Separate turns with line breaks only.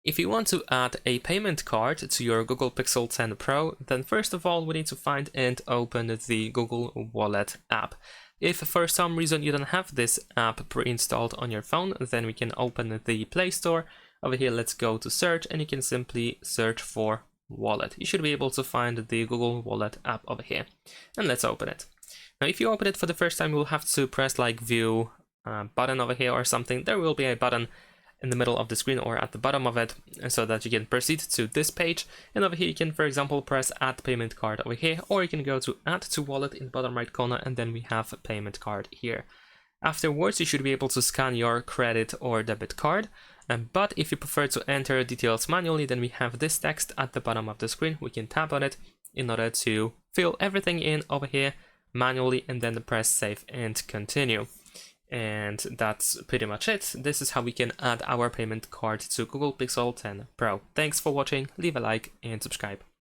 If you want to add a payment card to your Google Pixel 10 Pro, then first of all we need to find and open the Google Wallet app. If for some reason you don't have this app pre-installed on your phone, then we can open the Play Store. Over here, let's go to search, and you can simply search for Wallet. You should be able to find the Google Wallet app over here, and let's open it. Now, if you open it for the first time, you'll have to press like View button over here or something. There will be a button in the middle of the screen or at the bottom of it, so that you can proceed to this page. And over here you can, for example, press Add Payment Card over here, or you can go to Add to Wallet in the bottom right corner, and then we have a payment card here. Afterwards, you should be able to scan your credit or debit card, but if you prefer to enter details manually, then we have this text at the bottom of the screen. We can tap on it in order to fill everything in over here manually, and then press Save and Continue. And that's pretty much it. This is how we can add our payment card to Google Pixel 10 Pro. Thanks for watching, leave a like and subscribe.